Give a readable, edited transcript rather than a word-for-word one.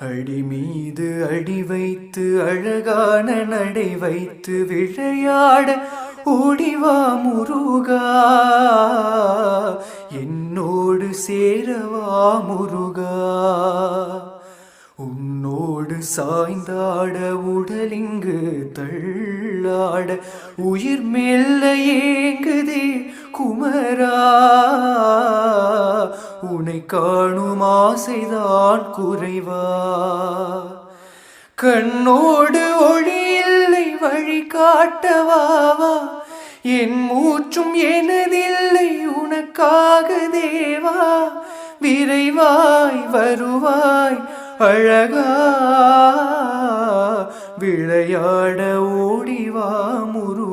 அடி மீது அடி வைத்து அழகான நடை வைத்து விளையாட ஓடிவா முருகா, என்னோடு சேரவா முருகா. உன்னோடு சாய்ந்தாட உடலிங்கு தள்ளாட உயிர் மெல்ல ஏங்குதே குமரா, உனை காணும் ஆசைதான் குறைவா. கண்ணோடு ஒளி இல்லை வழி காட்டவாவா, என் மூச்சும் எனதில்லை உனக்காக தேவா. விரைவாய் வருவாய் அழகா, விளையாட ஓடிவா முருகா.